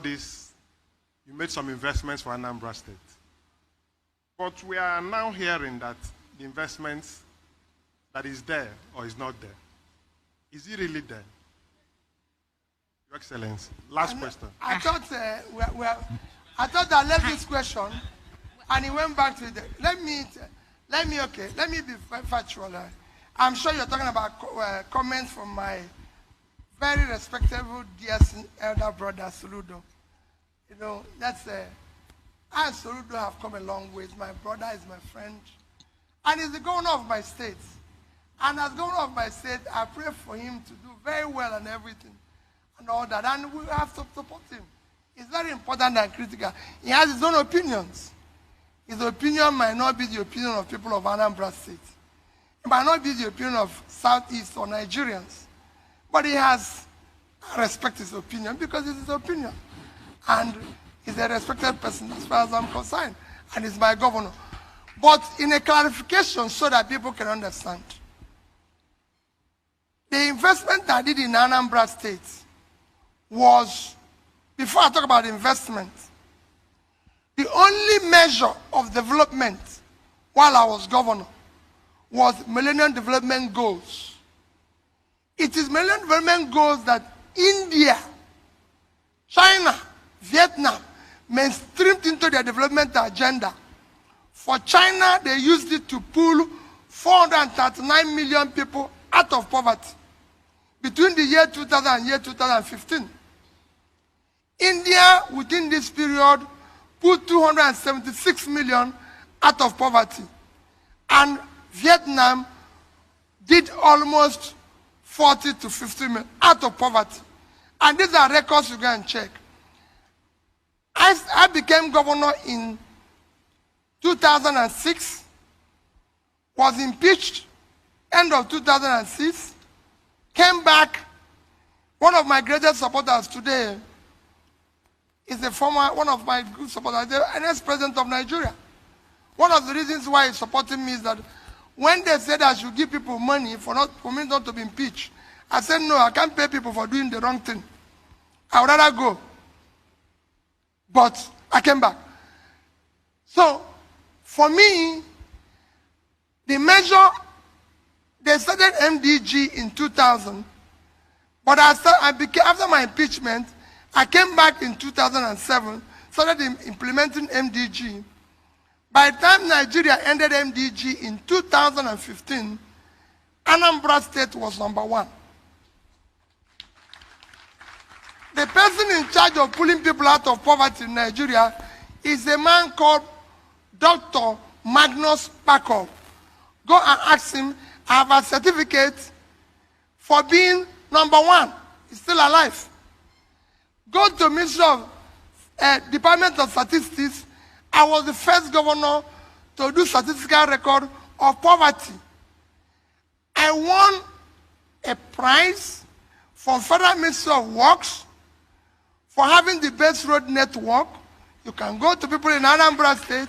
this, you made some investments for Anambra State. But we are now hearing that the investments that is there or is not there. Is it really there? Your Excellency, last question. I thought I left this question and he went back to it. Let me be factual. I'm sure you're talking about comments from my very respectable dear elder brother Soludo. You know, that's I and Soludo have come a long way. My brother is my friend. And he's the governor of my state. And as governor of my state, I pray for him to do very well and everything. And all that. And we have to support him. It's very important and critical. He has his own opinions. His opinion might not be the opinion of people of Anambra State. It might not be the opinion of Southeast or Nigerians. But I respect his opinion because it's his opinion. And he's a respected person as far as I'm concerned. And he's my governor. But in a clarification so that people can understand. The investment I did in Anambra State was, before I talk about investment, the only measure of development while I was governor was Millennium Development Goals. It is Millennium Development Goals that India, China, Vietnam mainstreamed into their development agenda. For China, they used it to pull 439 million people out of poverty between the year 2000 and year 2015. India, within this period, put 276 million out of poverty. And Vietnam did almost 40 to 50 million out of poverty. And these are records you go and check. I became governor in 2006, was impeached end of 2006, came back. One of my greatest supporters today is one of my good supporters, the ex-president of Nigeria. One of the reasons why he's supporting me is that when they said I should give people money for me not to be impeached, I said, no, I can't pay people for doing the wrong thing. I would rather go. But I came back. So, for me, the measure, they started MDG in 2000, but after my impeachment, I came back in 2007, started implementing MDG. By the time Nigeria ended MDG in 2015, Anambra State was #1. The person in charge of pulling people out of poverty in Nigeria is a man called Dr. Magnus Pakov. Go and ask him. I have a certificate for being #1. He's still alive. Go to Ministry of Department of Statistics. I was the first governor to do statistical record of poverty. I won a prize from Federal Ministry of Works for having the best road network. You can go to people in Anambra State.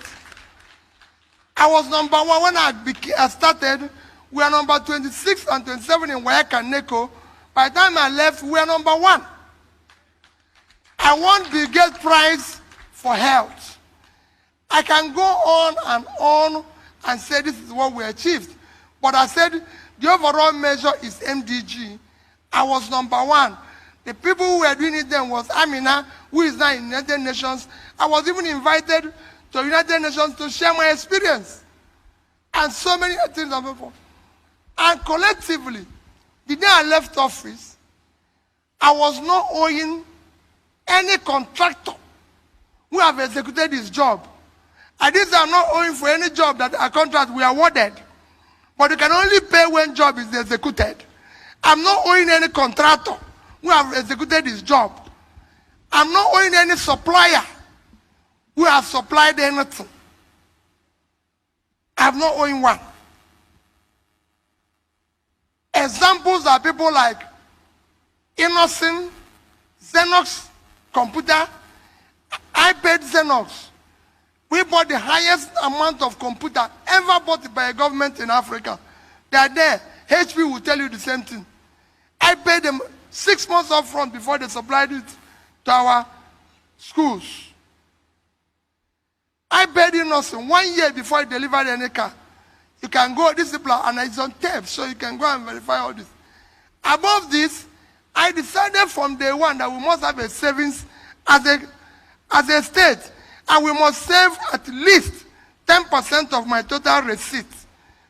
I was #1 when I started. We are number 26 and 27 in Wayaka and Neko. By the time I left, we are #1. I won the Gates Prize for health. I can go on and say this is what we achieved. But I said the overall measure is MDG. I was #1. The people who were doing it then was Amina, who is now in United Nations. I was even invited to United Nations to share my experience. And so many things. And collectively, the day I left office, I was not owing any contractor who have executed his job. And these are not owing for any job that a contract we awarded. But you can only pay when job is executed. I'm not owing any contractor who have executed his job. I'm not owing any supplier who has supplied anything. I'm not owing one. Examples are people like Innocent, Xerox computer. I paid Xerox. We bought the highest amount of computer ever bought by a government in Africa. They are there. HP will tell you the same thing. I paid them 6 months up front before they supplied it to our schools. I paid in nursing 1 year before I delivered any car. You can go, this is and it's on tape, so you can go and verify all this. Above this, I decided from day one that we must have a savings as a state, and we must save at least 10% of my total receipts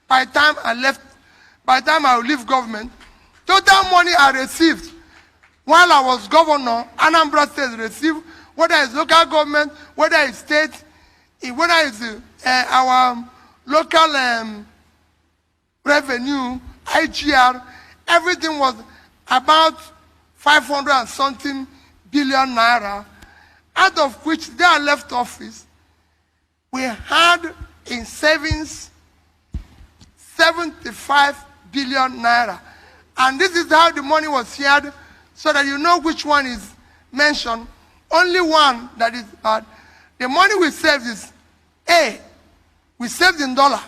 by the time I will leave government. Total money I received while I was governor, Anambra State received, whether it's local government, whether it's state, whether it's our local revenue, IGR, everything was about 500 and something billion naira, out of which they are left office. We had in savings 75 billion naira. And this is how the money was shared, so that you know which one is mentioned. Only one that is bad. The money we saved is A. We saved in dollar.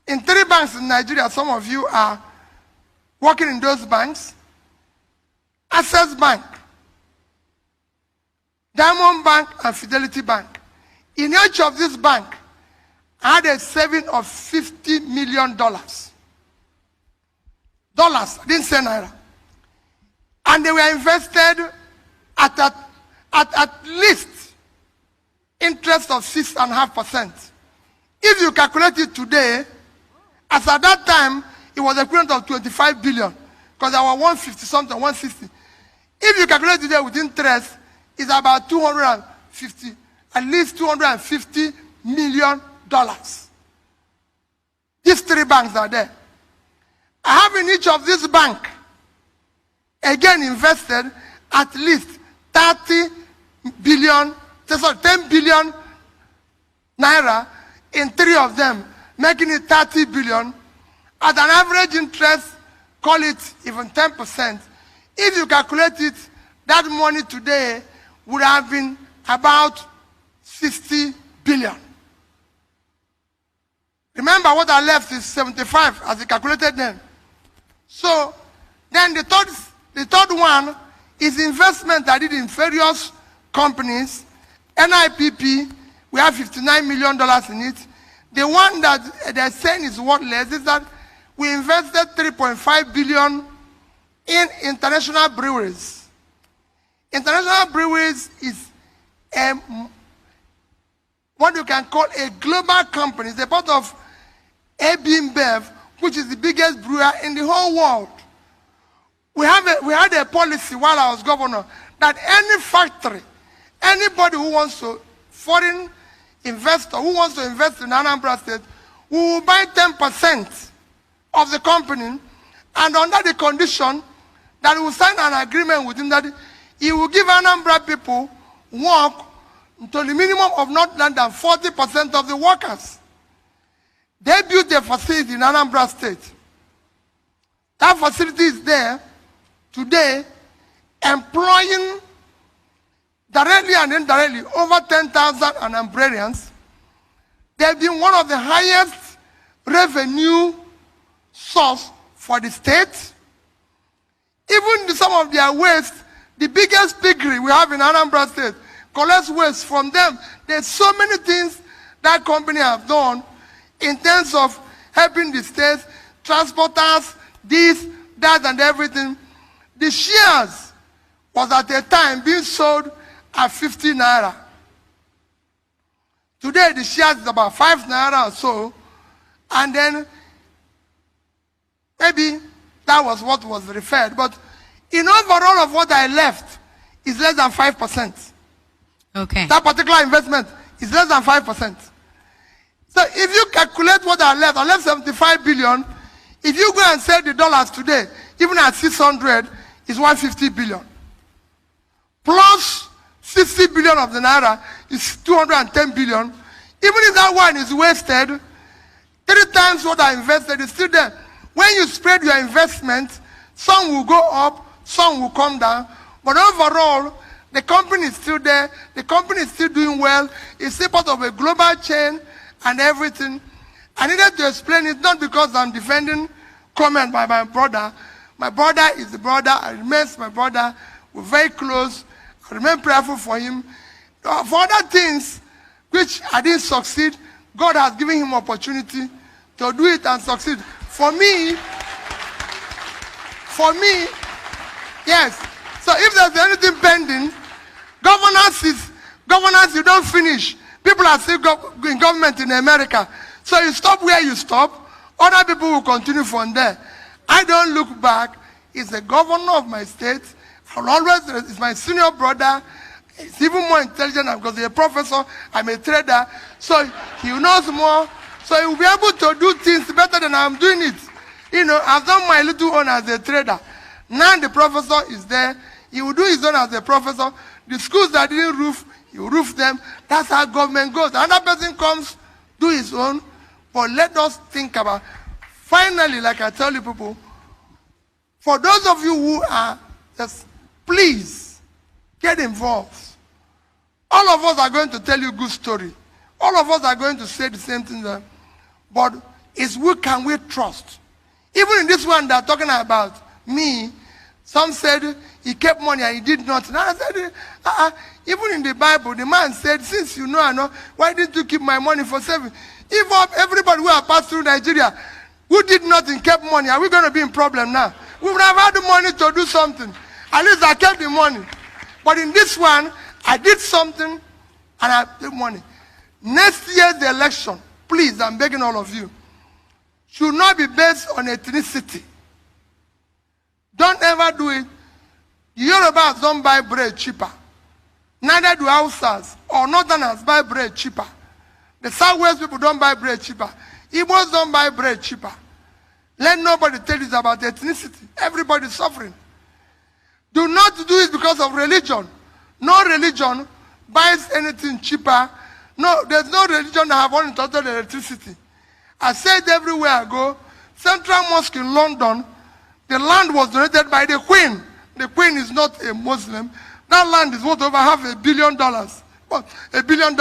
In 3 banks in Nigeria, some of you are working in those banks. Access Bank, Diamond Bank, and Fidelity Bank. In each of these banks, I had a saving of $50 million. Dollars, I didn't say naira. And they were invested at least interest of 6.5%. If you calculate it today, as at that time, it was equivalent of 25 billion, because there were 150 something, 160. If you calculate today with interest, it's about 250, at least $250 million. These 3 banks are there. I have in each of these banks, again invested at least 10 billion naira in 3 of them, making it 30 billion. At an average interest, call it even 10%. If you calculate it, that money today would have been about 60 billion. Remember, what I left is 75 as I calculated then. So then the third one is investment I did in various companies. NIPP, we have $59 million in it. The one that they're saying is worthless is that we invested 3.5 billion in international breweries. International breweries is what you can call a global company. It's a part of AB InBev, which is the biggest brewer in the whole world. We had a policy while I was governor that any factory, anybody who wants to, foreign investor who wants to invest in Anambra State, we will buy 10% of the company, and under the condition that we will sign an agreement with him that he will give Anambra people work to the minimum of not less than 40% of the workers. They built a facility in Anambra State. That facility is there today, employing directly and indirectly over 10,000 Anambrarians. They've been one of the highest revenue source for the state. Even some of their waste, the biggest piggery we have in Anambra State, collects waste from them. There's so many things that company have done in terms of helping the state, transporters, this, that, and everything. The shares was at a time being sold at 50 naira. Today the shares is about 5 naira or so, and then maybe that was what was referred. But in overall of what I left is less than 5%. Okay. That particular investment is less than 5%. So if you calculate what I left 75 billion. If you go and sell the dollars today, even at 600, it's 150 billion. Plus 60 billion of the naira is 210 billion. Even if that one is wasted, 3 times what I invested is still there. When you spread your investment, some will go up, some will come down. But overall, the company is still there. The company is still doing well. It's still part of a global chain and everything. I needed to explain it, not because I'm defending comment by my brother. My brother is the brother. I remains my brother. We're very close. remain prayerful for him. For other things which I didn't succeed, God has given him opportunity to do it and succeed. For me, yes. So if there's anything pending, governance, you don't finish. People are still in government in America. So you stop where you stop. Other people will continue from there. I don't look back. He's the governor of my state. I'll always, he's my senior brother. He's even more intelligent because he's a professor. I'm a trader. So he knows more. So he will be able to do things better than I'm doing it. You know, I've done my little own as a trader. Now the professor is there. He will do his own as a professor. The schools that didn't roof, he will roof them. That's how government goes. Another person comes, do his own. But let us think about, finally, like I tell you people, for those of you who are, just please get involved. All of us are going to tell you a good story. All of us are going to say the same thing there. But it's who can we trust? Even in this one they're talking about me, some said he kept money and he did nothing. I said, even in the Bible, the man said, since you know I know, why didn't you keep my money for saving? If everybody who has passed through Nigeria, who did nothing, kept money, are we going to be in problem now? We would have had the money to do something. At least I kept the money. But in this one, I did something and I took money. Next year's election, please, I'm begging all of you, should not be based on ethnicity. Don't ever do it. The Yorubas don't buy bread cheaper. Neither do Hausas or Northerners buy bread cheaper. The Southwest people don't buy bread cheaper. Igbos don't buy bread cheaper. Let nobody tell you about ethnicity. Everybody's suffering. Do not do it because of religion. No religion buys anything cheaper. No, there's no religion that have uninterrupted electricity. I said everywhere I go, Central Mosque in London, the land was donated by the Queen. The Queen is not a Muslim. That land is worth over $500 million. What? $1 billion.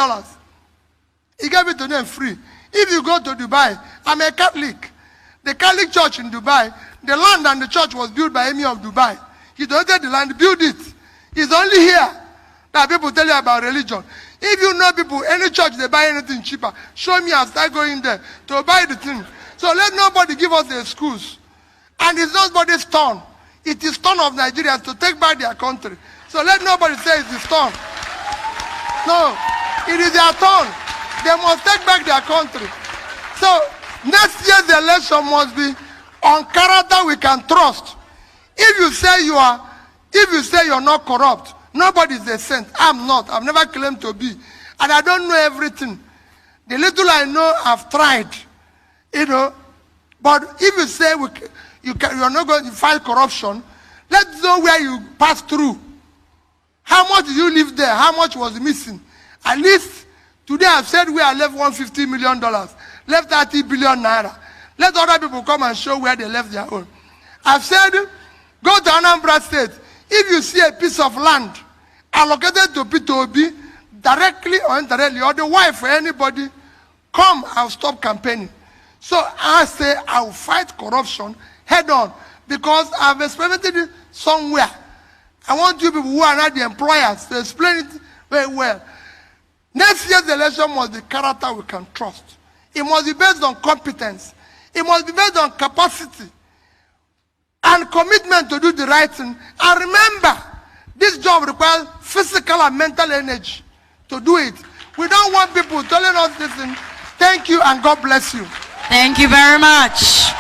He gave it to them free. If you go to Dubai, I'm a Catholic. The Catholic church in Dubai, the land and the church was built by Emir of Dubai. He donated the land, built it. It's only here that people tell you about religion. If you know people, any church, they buy anything cheaper. Show me, I'll start going there to buy the thing. So let nobody give us the excuse. And it's nobody's turn. It is turn of Nigerians to take back their country. So let nobody say it's his turn. No, it is their turn. They must take back their country. So next year's election must be on character we can trust. If you say you're not corrupt, nobody is a saint. I'm not. I've never claimed to be. And I don't know everything. The little I know, I've tried. You know. But if you say you're not going to fight corruption, let's know where you passed through. How much did you live there? How much was missing? At least today I've said we are left $150 million. Left 30 billion naira. Let other people come and show where they left their own. I've said, go to Anambra State. If you see a piece of land allocated to P2B, directly or indirectly, or the wife or anybody, come, I'll stop campaigning. So I say I'll fight corruption head on because I've experimented it somewhere. I want you people who are not the employers to explain it very well. Next year's election must be character we can trust. It must be based on competence. It must be based on capacity and commitment to do the right thing. And remember, this job requires physical and mental energy to do it. We don't want people telling us this thing. Thank you and God bless you. Thank you very much.